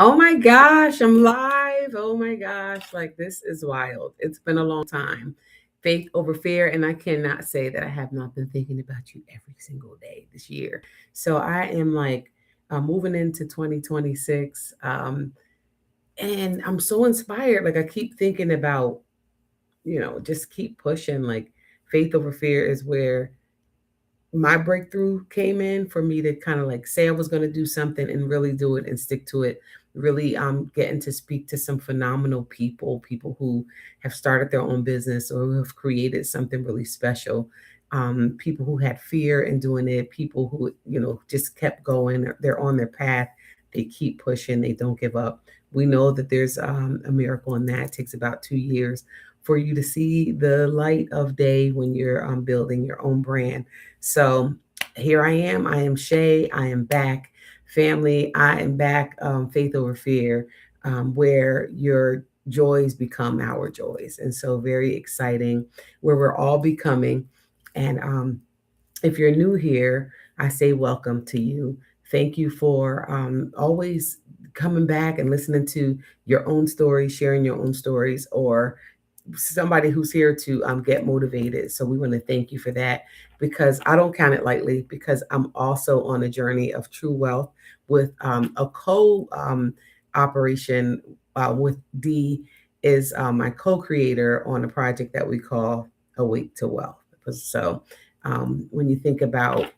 Oh my gosh, I'm live. Oh my gosh, like this is wild. It's been a long time. Faith over fear, and I cannot say that I have not been thinking about you every single day this year. So I am like moving into 2026, and I'm so inspired. Like I keep thinking about, just keep pushing. Like faith over fear is where my breakthrough came in for me to kind of like say I was going to do something and really do it and stick to it. Really getting to speak to some phenomenal people who have started their own business or who have created something really special. People who had fear in doing it, people who, just kept going, they're on their path, they keep pushing, they don't give up. We know that there's a miracle in that. It takes about 2 years for you to see the light of day when you're building your own brand. So here I am. I am Shay. I am back. Family, I am back. Faith over fear, where your joys become our joys. And so, very exciting, where we're all becoming. And if you're new here, I say welcome to you. Thank you for always coming back and listening to your own stories, sharing your own stories, or somebody who's here to get motivated. So we want to thank you for that because I don't count it lightly because I'm also on a journey of true wealth with a co operation with D is my co-creator on a project that we call Awake to Wealth. So when you think about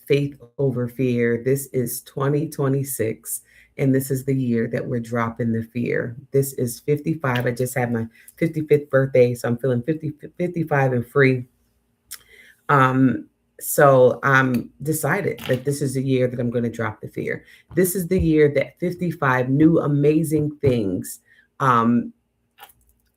faith over fear, this is 2026 and this is the year that we're dropping the fear. This is 55. I just had my 55th birthday, so I'm feeling 50, 55 and free. Um, so I'm decided that this is the year that I'm going to drop the fear. This is the year that 55 new amazing things um,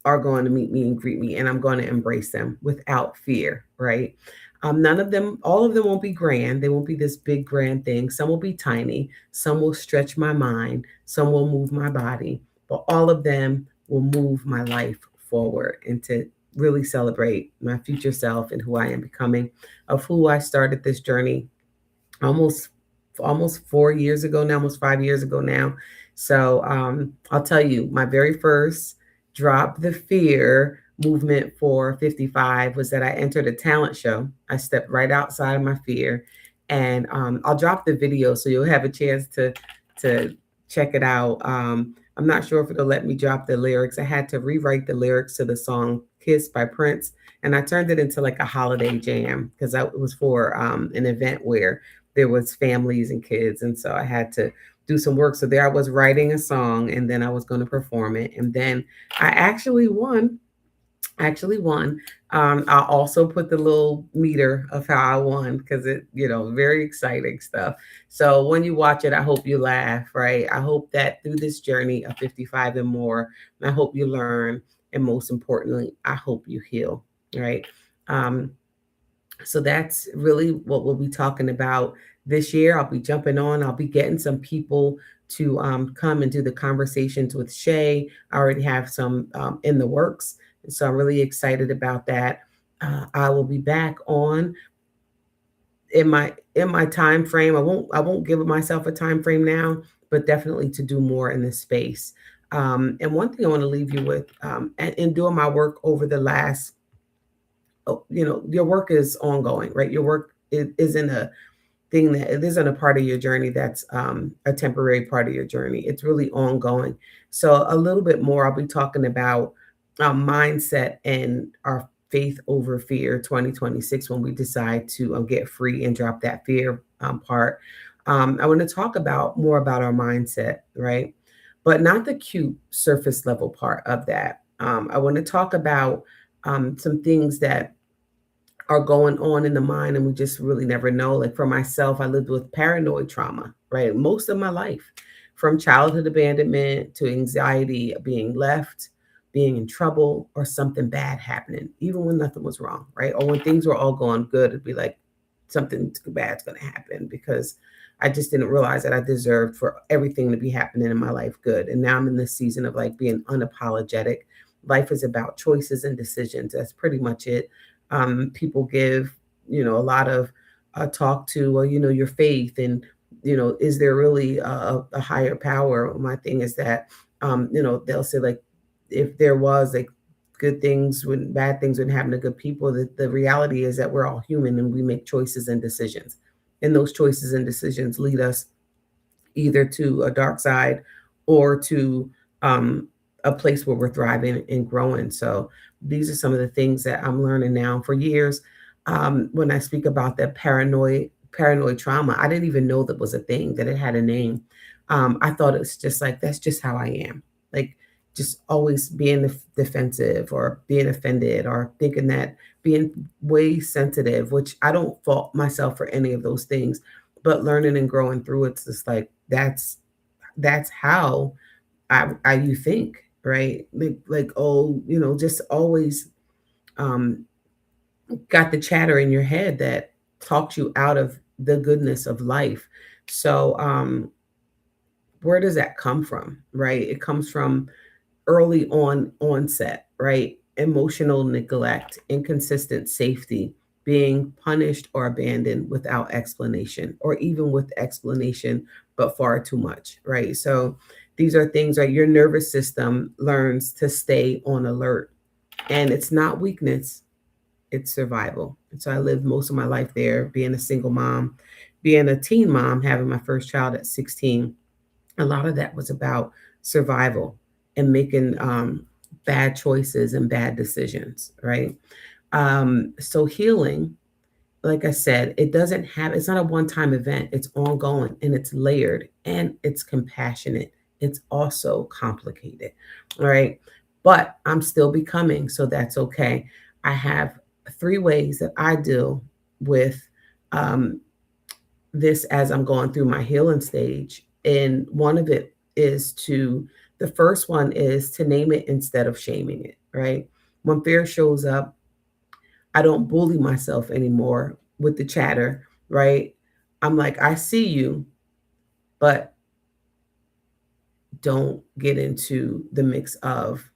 are going to meet me and greet me, and I'm going to embrace them without fear, right? None of them, all of them won't be grand. They won't be this big grand thing. Some will be tiny. Some will stretch my mind. Some will move my body. But all of them will move my life forward and to really celebrate my future self and who I am becoming, of who I started this journey almost almost 4 years ago now, almost 5 years ago now. So I'll tell you, my very first drop the fear movement for 55 was that I entered a talent show. I stepped right outside of my fear, and I'll drop the video so you'll have a chance to check it out. I'm not sure if it'll let me drop the lyrics. I had to rewrite the lyrics to the song "Kiss" by Prince, and I turned it into like a holiday jam because it was for an event where there was families and kids, and so I had to do some work. So there I was writing a song, and then I was going to perform it, and then I actually won. Actually won. I also put the little meter of how I won because it, very exciting stuff. So when you watch it, I hope you laugh, right? I hope that through this journey of 55 and more, I hope you learn, and most importantly, I hope you heal, right? Um, so that's really what we'll be talking about this year. I'll be jumping on. I'll be getting some people to come and do the conversations with Shay. I already have some in the works, so I'm really excited about that. I will be back on in my time frame. I won't give myself a time frame now, but definitely to do more in this space. And one thing I want to leave you with, in doing my work over the last, your work is ongoing, right? Your work isn't a thing that it isn't a part of your journey that's a temporary part of your journey. It's really ongoing. So a little bit more, I'll be talking about mindset and our faith over fear 2026 when we decide to get free and drop that fear part. I want to talk about more about our mindset, right? But not the cute surface level part of that. I want to talk about some things that are going on in the mind and we just really never know. Like for myself, I lived with paranoid trauma, right? Most of my life, from childhood abandonment to anxiety of being left, being in trouble, or something bad happening, even when nothing was wrong, right? Or when things were all going good, it'd be like something bad's going to happen because I just didn't realize that I deserved for everything to be happening in my life good. And now I'm in this season of like being unapologetic. Life is about choices and decisions. That's pretty much it. People give, a lot of talk to, well, your faith and Is there really a higher power? My thing is that, they'll say, like, if there was, like, good things when bad things would happen to good people, the reality is that we're all human and we make choices and decisions. And those choices and decisions lead us either to a dark side or to um, a place where we're thriving and growing. So these are some of the things that I'm learning now. For years, when I speak about that paranoid trauma, I didn't even know that was a thing, that it had a name. I thought it's just like, that's just how I am. Like, just always being defensive or being offended or thinking that, being way sensitive, which I don't fault myself for any of those things, but learning and growing through it's just like, that's how I you think, right? Like, oh, just always um got the chatter in your head that talks you out of the goodness of life. So where does that come from, right? It comes from early onset, right? Emotional neglect, inconsistent safety, being punished or abandoned without explanation, or even with explanation, but far too much, right? So these are things, right? Your nervous system learns to stay on alert, and it's not weakness, it's survival. And so I lived most of my life there, being a single mom, being a teen mom, having my first child at 16. A lot of that was about survival and making bad choices and bad decisions, right? So healing, like I said, it's not a one time event, it's ongoing and it's layered and it's compassionate. It's also complicated, all right? But I'm still becoming, so that's okay. I have three ways that I deal with um, this as I'm going through my healing stage. And one of it is the first one is to name it instead of shaming it, right? When fear shows up, I don't bully myself anymore with the chatter, right? I'm like, I see you, but don't get into the mix of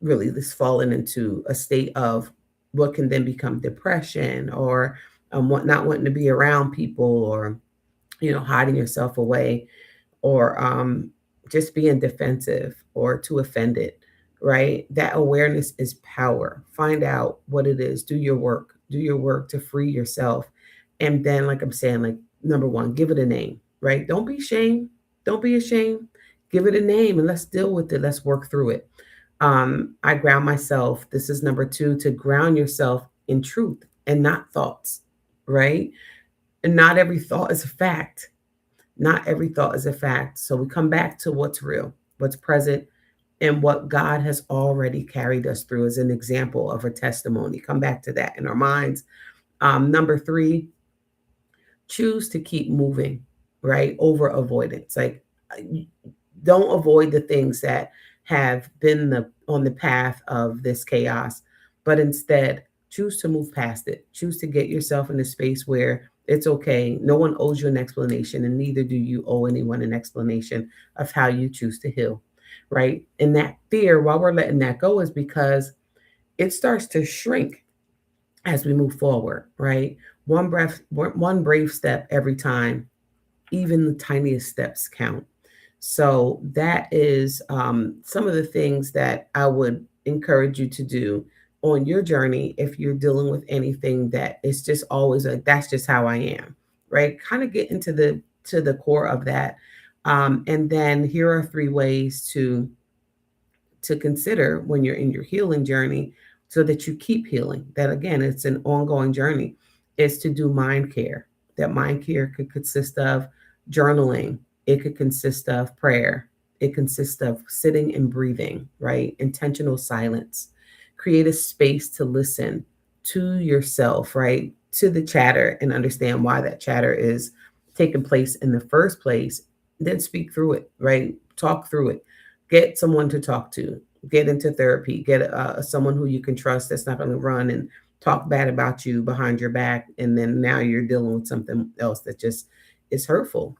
really this falling into a state of what can then become depression, or not wanting to be around people, or hiding yourself away, or just being defensive or too offended, right? That awareness is power. Find out what it is. Do your work to free yourself. And then, like I'm saying, like, number one, give it a name, right? Don't be ashamed. Don't be ashamed. Give it a name and let's deal with it. Let's work through it. I ground myself. This is number two, to ground yourself in truth and not thoughts, right? And not every thought is a fact. Not every thought is a fact. So we come back to what's real, what's present, and what God has already carried us through as an example of a testimony. Come back to that in our minds. Number three, choose to keep moving, right? Over avoidance. Like, don't avoid the things that have been on the path of this chaos, but instead choose to move past it. Choose to get yourself in a space where it's okay. No one owes you an explanation, and neither do you owe anyone an explanation of how you choose to heal, right? And that fear, while we're letting that go, is because it starts to shrink as we move forward, right? One brave step every time. Even the tiniest steps count. So that is some of the things that I would encourage you to do on your journey if you're dealing with anything that is just always like, that's just how I am, right? Kind of get into the core of that. And then here are three ways to consider when you're in your healing journey, so that you keep healing. That, again, it's an ongoing journey, is to do mind care. That mind care could consist of journaling, it could consist of prayer, it consists of sitting and breathing, right? Intentional silence. Create a space to listen to yourself, right? To the chatter, and understand why that chatter is taking place in the first place. Then speak through it, right? Talk through it. Get someone to talk to. Get into therapy. Get someone who you can trust, that's not going to run and talk bad about you behind your back, and then now you're dealing with something else that just is hurtful,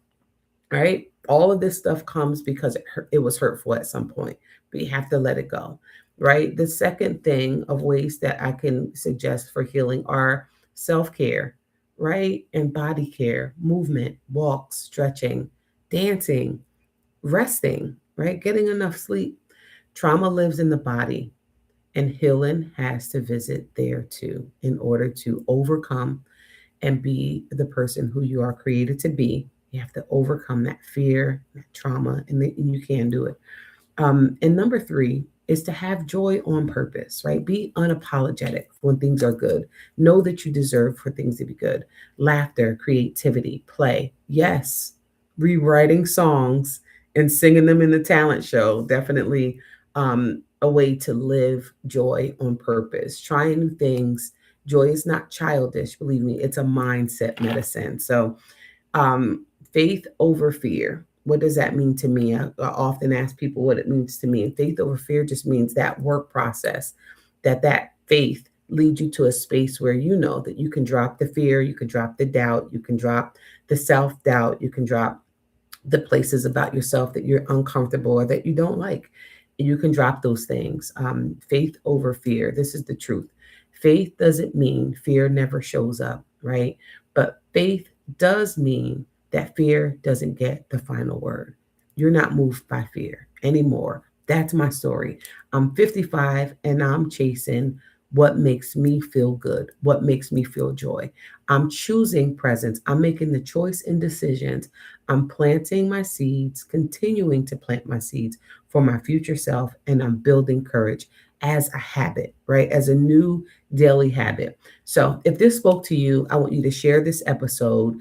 right? All of this stuff comes because it was hurtful at some point, but you have to let it go, right? The second thing of ways that I can suggest for healing are self care, right? And body care, movement, walks, stretching, dancing, resting, right? Getting enough sleep. Trauma lives in the body, and healing has to visit there too in order to overcome and be the person who you are created to be. You have to overcome that fear, that trauma, and you can do it. And number three is to have joy on purpose, right? Be unapologetic when things are good. Know that you deserve for things to be good. Laughter, creativity, play. Yes, rewriting songs and singing them in the talent show. Definitely a way to live joy on purpose. Trying new things. Joy is not childish, believe me, it's a mindset medicine. So um, faith over fear. What does that mean to me? I often ask people what it means to me. And faith over fear just means that work process, that faith leads you to a space where you know that you can drop the fear, you can drop the doubt, you can drop the self doubt, you can drop the places about yourself that you're uncomfortable or that you don't like. You can drop those things. Faith over fear. This is the truth. Faith doesn't mean fear never shows up, right? But faith does mean that fear doesn't get the final word. You're not moved by fear anymore. That's my story. I'm 55 and I'm chasing what makes me feel good, what makes me feel joy. I'm choosing presence. I'm making the choice and decisions. I'm planting my seeds, continuing to plant my seeds for my future self, and I'm building courage as a habit, right? As a new daily habit. So, if this spoke to you, I want you to share this episode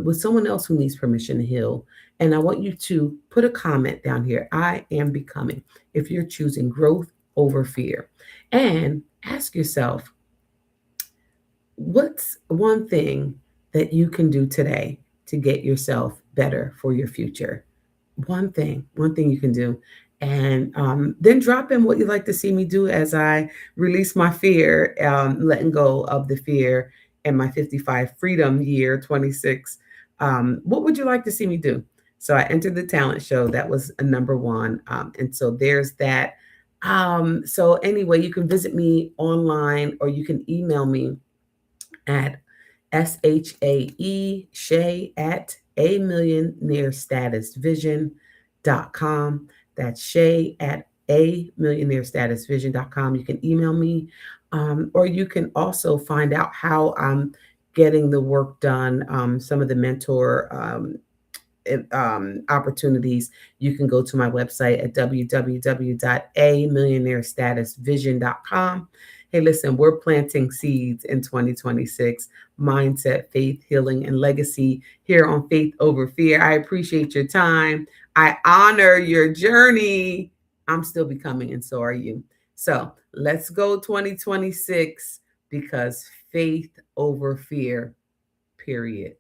with someone else who needs permission to heal. And I want you to put a comment down here. I am becoming, if you're choosing growth over fear. And ask yourself, what's one thing that you can do today to get yourself better for your future? One thing you can do. And then drop in what you'd like to see me do as I release my fear, letting go of the fear and my 55 freedom year 26. What would you like to see me do? So I entered the talent show. That was a number one. And so there's that. So anyway, you can visit me online or you can email me at SHAE Shay at a millionaire status vision.com. That's Shay at a millionaire status vision.com. You can email me, or you can also find out how I'm getting the work done, some of the mentor opportunities. You can go to my website at www.amillionairestatusvision.com. Hey, listen, we're planting seeds in 2026, mindset, faith, healing, and legacy here on Faith Over Fear. I appreciate your time. I honor your journey. I'm still becoming, and so are you. So let's go 2026 because faith over fear, period.